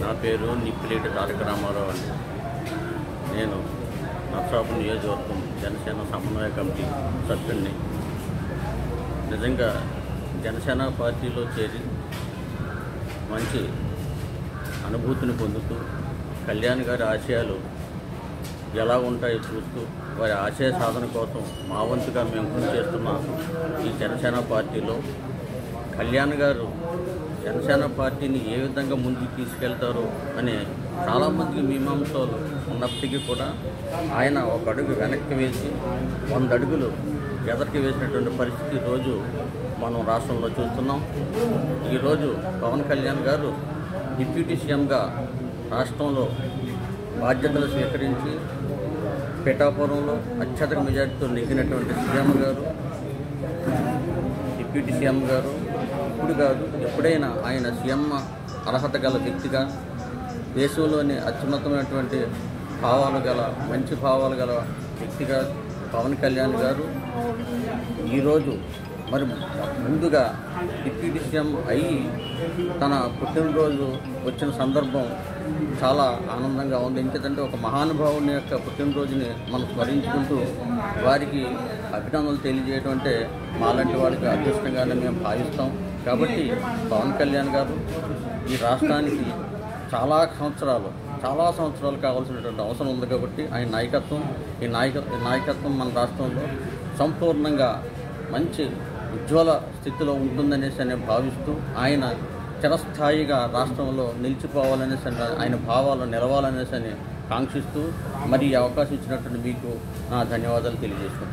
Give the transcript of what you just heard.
నా పేరు నిప్పిలేటి తారక రామారావు అండి. నేను నర్సాపురం నియోజకవర్గం జనసేన సమన్వయ కమిటీ సభ్యుడిని. నిజంగా జనసేన పార్టీలో చేరి మంచి అనుభూతిని పొందుతూ కళ్యాణ్ గారి ఆశయాలు ఎలా ఉంటాయో చూస్తూ వారి ఆశయ సాధన కోసం మా వంతుగా మేము కృషి చేస్తున్న ఈ జనసేన పార్టీలో కళ్యాణ్ గారు జనసేన పార్టీని ఏ విధంగా ముందుకు తీసుకెళ్తారో అనే చాలామందికి మీమాంసలు ఉన్నప్పటికీ కూడా ఆయన ఒక అడుగు వెనక్కి వేసి 100 అడుగులు ఎదరికి వేసినటువంటి పరిస్థితి ఈరోజు మనం రాష్ట్రంలో చూస్తున్నాం. ఈరోజు పవన్ కళ్యాణ్ గారు డిప్యూటీ సీఎంగా రాష్ట్రంలో బాధ్యతలు స్వీకరించి పిఠాపురంలో అత్యధిక మెజార్టీతో నెగ్గినటువంటి సీఎం గారు, డిప్యూటీ సీఎం గారు ఇప్పుడు కాదు ఎప్పుడైనా ఆయన సీఎం అర్హత గల వ్యక్తిగా, దేశంలోని అత్యున్నతమైనటువంటి భావాలు గల మంచి భావాలు గల వ్యక్తిగా పవన్ కళ్యాణ్ గారు ఈరోజు మరి ముందుగా డిప్యూటీ సీఎం అయ్యి తన పుట్టినరోజు వచ్చిన సందర్భం చాలా ఆనందంగా ఉంది. ఎందుకంటే ఒక మహానుభావుని యొక్క పుట్టినరోజుని మనం స్మరించుకుంటూ వారికి అభినందనలు తెలియజేయడం అంటే మాలాంటి వాళ్ళకి అదృష్టంగానే మేము భావిస్తాం. కాబట్టి పవన్ కళ్యాణ్ గారు ఈ రాష్ట్రానికి చాలా సంవత్సరాలు కావాల్సినటువంటి అవసరం ఉంది. కాబట్టి ఆయన నాయకత్వం మన రాష్ట్రంలో సంపూర్ణంగా మంచి ఉజ్వల స్థితిలో ఉంటుందనేసి అని భావిస్తూ ఆయన చిరస్థాయిగా రాష్ట్రంలో నిలిచిపోవాలనేసి ఆయన భావాలు నిలవాలనేసి అని కాంక్షిస్తూ మరి ఈ అవకాశం ఇచ్చినటువంటి మీకు నా ధన్యవాదాలు తెలియజేసుకుంటాను.